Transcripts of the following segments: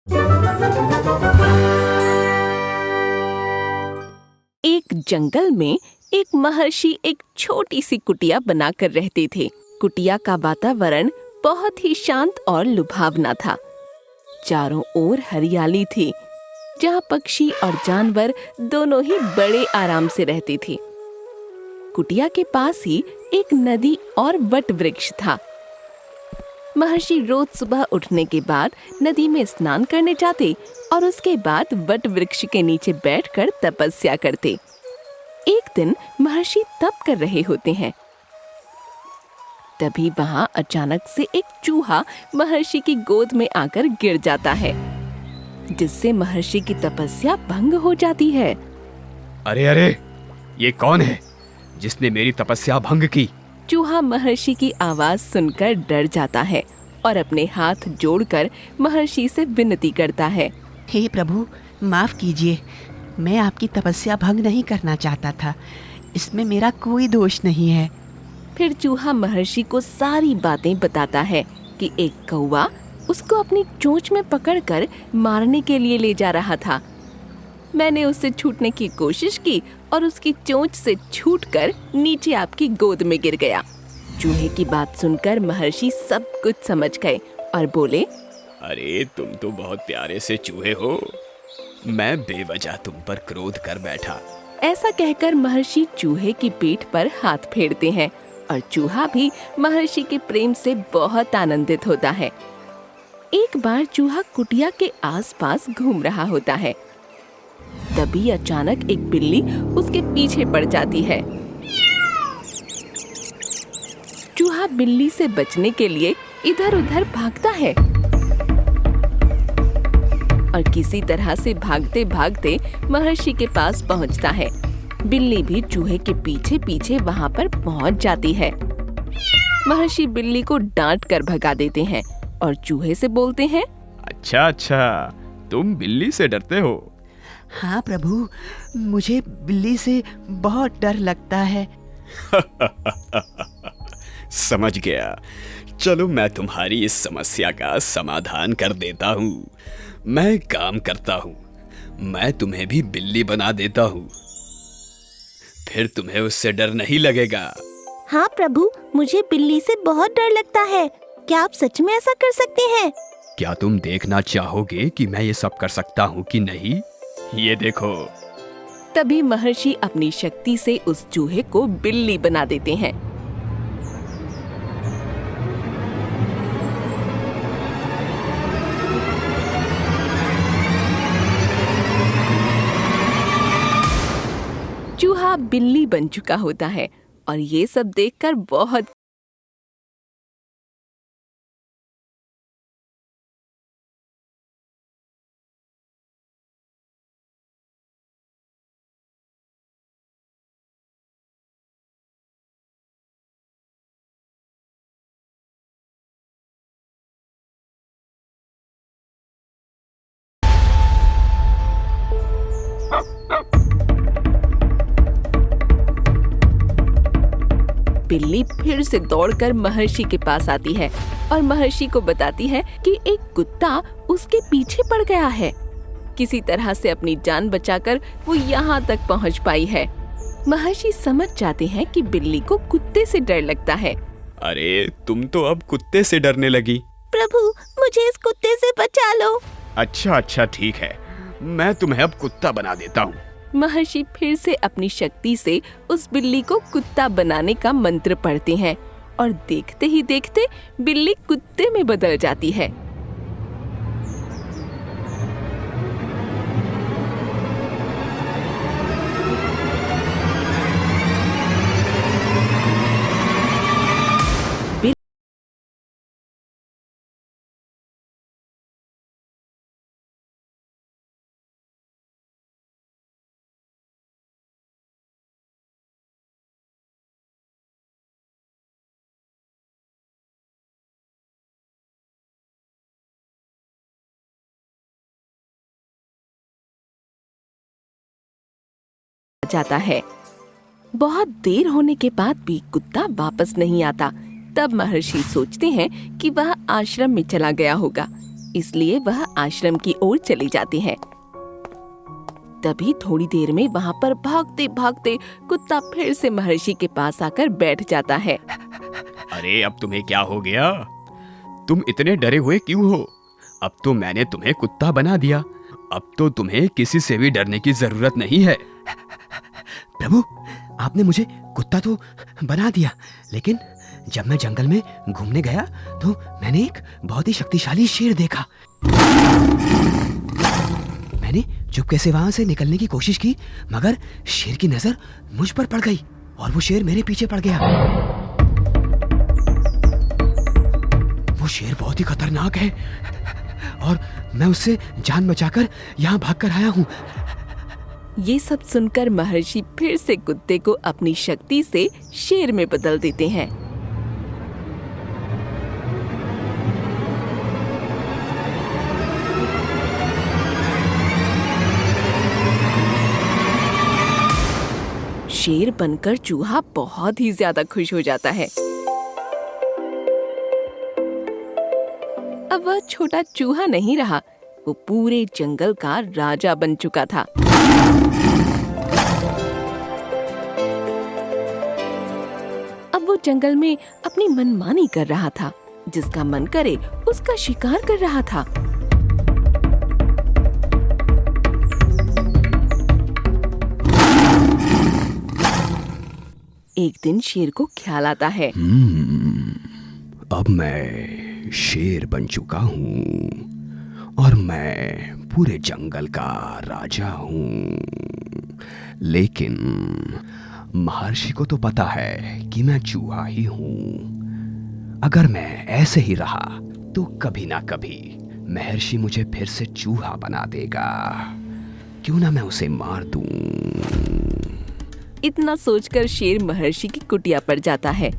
एक जंगल में एक महर्षि एक छोटी सी कुटिया बनाकर रहते थे। कुटिया का वातावरण बहुत ही शांत और लुभावना था। चारों ओर हरियाली थी, जहाँ पक्षी और जानवर दोनों ही बड़े आराम से रहते थे। कुटिया के पास ही एक नदी और वट वृक्ष था। महर्षि रोज सुबह उठने के बाद नदी में स्नान करने जाते और उसके बाद वट वृक्ष के नीचे बैठकर तपस्या करते। एक दिन महर्षि तप कर रहे होते हैं। तभी वहां अचानक से एक चूहा महर्षि की गोद में आकर गिर जाता है, जिससे महर्षि की तपस्या भंग हो जाती है। अरे अरे, ये कौन है जिसने मेरी तपस्या भंग की? चूहा महर्षि की आवाज सुनकर डर जाता है और अपने हाथ जोड़कर महर्षि से विनती करता है। हे प्रभु, माफ कीजिए, मैं आपकी तपस्या भंग नहीं करना चाहता था। इसमें मेरा कोई दोष नहीं है। फिर चूहा महर्षि को सारी बातें बताता है कि एक कौवा उसको अपनी चोंच में पकड़कर मारने के लिए ले जा रहा था। मैंने उससे छूटने की कोशिश की और उसकी चोंच से छूटकर नीचे आपकी गोद में गिर गया। चूहे की बात सुनकर महर्षि सब कुछ समझ गए और बोले, अरे तुम तो बहुत प्यारे से चूहे हो, मैं बेवजह तुम पर क्रोध कर बैठा। ऐसा कहकर महर्षि चूहे की पीठ पर हाथ फेरते हैं और चूहा भी महर्षि के प्रेम से बहुत आनंदित होता है। एक बार चूहा कुटिया के आसपास घूम रहा होता है। तभी अचानक एक बिल्ली उसके पीछे पड़ जाती है। चूहा बिल्ली से बचने के लिए इधर-उधर भागता है और किसी तरह से भागते भागते महर्षि के पास पहुंचता है। बिल्ली भी चूहे के पीछे पीछे वहां पर पहुंच जाती है। महर्षि बिल्ली को डांट कर भगा देते हैं और चूहे से बोलते हैं, अच्छा अच्छा, तुम बिल्ली से डरते हो? हाँ प्रभु, मुझे बिल्ली से बहुत डर लगता है। समझ गया। चलो मैं तुम्हारी इस समस्या का समाधान कर देता हूँ। मैं एक काम करता हूँ, मैं तुम्हें भी बिल्ली बना देता हूँ, फिर तुम्हें उससे डर नहीं लगेगा। हाँ प्रभु, मुझे बिल्ली से बहुत डर लगता है। क्या आप सच में ऐसा कर सकते हैं? क्या तुम देखना चाहोगे कि मैं ये सब कर सकता हूँ कि नहीं? ये देखो। तभी महर्षि अपनी शक्ति से उस चूहे को बिल्ली बना देते हैं। चूहा बिल्ली बन चुका होता है और ये सब देखकर बहुत बिल्ली फिर से दौड़कर महर्षि के पास आती है और महर्षि को बताती है कि एक कुत्ता उसके पीछे पड़ गया है। किसी तरह से अपनी जान बचाकर वो यहाँ तक पहुँच पाई है। महर्षि समझ जाते हैं कि बिल्ली को कुत्ते से डर लगता है। अरे तुम तो अब कुत्ते से डरने लगी। प्रभु, मुझे इस कुत्ते से बचा लो। अच्छा अच्छा, ठीक है, मैं तुम्हें अब कुत्ता बना देता हूँ। महर्षि फिर से अपनी शक्ति से उस बिल्ली को कुत्ता बनाने का मंत्र पढ़ते हैं और देखते ही देखते बिल्ली कुत्ते में बदल जाती है। जाता है। बहुत देर होने के बाद भी कुत्ता वापस नहीं आता। तब महर्षि सोचते हैं कि वह आश्रम में चला गया होगा। इसलिए वह आश्रम की ओर चली जाती है। तभी थोड़ी देर में वहाँ पर भागते भागते कुत्ता फिर से महर्षि के पास आकर बैठ जाता है। अरे अब तुम्हें क्या हो गया? तुम इतने डरे हुए क्यों हो? अब तो मैंने तुम्हें कुत्ता बना दिया। अब तो तुम्हें किसी से भी डरने की जरूरत नहीं है। प्रभु, आपने मुझे कुत्ता तो बना दिया, लेकिन जब मैं जंगल में घूमने गया तो मैंने एक बहुत ही शक्तिशाली शेर देखा। मैंने चुपके से वहां से निकलने की कोशिश की, मगर शेर की नजर मुझ पर पड़ गई और वो शेर मेरे पीछे पड़ गया। वो शेर बहुत ही खतरनाक है और मैं उससे जान बचाकर यहाँ भागकर आया हूँ। ये सब सुनकर महर्षि फिर से कुत्ते को अपनी शक्ति से शेर में बदल देते हैं। शेर बनकर चूहा बहुत ही ज्यादा खुश हो जाता है। अब वह छोटा चूहा नहीं रहा, वो पूरे जंगल का राजा बन चुका था। अब वो जंगल में अपनी मनमानी कर रहा था, जिसका मन करे उसका शिकार कर रहा था। एक दिन शेर को ख्याल आता है, अब मैं शेर बन चुका हूँ और मैं पूरे जंगल का राजा हूँ। लेकिन महर्षि को तो पता है कि मैं चूहा ही हूँ। अगर मैं ऐसे ही रहा तो कभी ना कभी महर्षि मुझे फिर से चूहा बना देगा। क्यों ना मैं उसे मार दूं। इतना सोचकर शेर महर्षि की कुटिया पर जाता है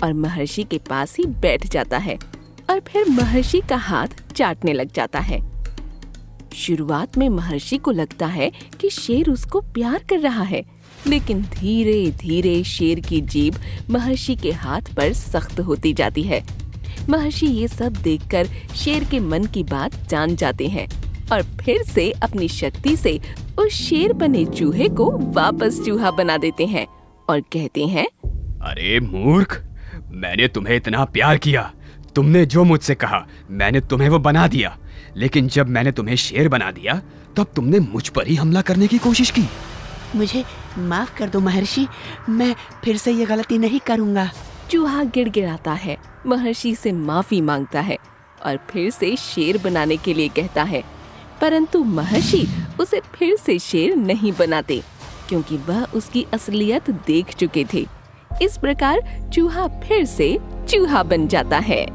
और महर्षि के पास ही बैठ जाता है और फिर महर्षि का हाथ चाटने लग जाता है। शुरुआत में महर्षि को लगता है कि शेर उसको प्यार कर रहा है, लेकिन धीरे धीरे शेर की जीभ महर्षि के हाथ पर सख्त होती जाती है। महर्षि ये सब देखकर शेर के मन की बात जान जाते हैं और फिर से अपनी शक्ति से उस शेर बने चूहे को वापस चूहा बना देते हैं और कहते हैं, अरे मूर्ख, मैंने तुम्हें इतना प्यार किया, तुमने जो मुझसे कहा मैंने तुम्हें वो बना दिया, लेकिन जब मैंने तुम्हें शेर बना दिया तब तुमने मुझ पर ही हमला करने की कोशिश की। मुझे माफ कर दो महर्षि, मैं फिर से ये गलती नहीं करूँगा। चूहा गिड़गिड़ाता है, महर्षि से माफी मांगता है और फिर से शेर बनाने के लिए कहता है, परंतु महर्षि उसे फिर से शेर नहीं बनाते, क्योंकि वह उसकी असलियत देख चुके थे। इस प्रकार चूहा फिर से चूहा बन जाता है।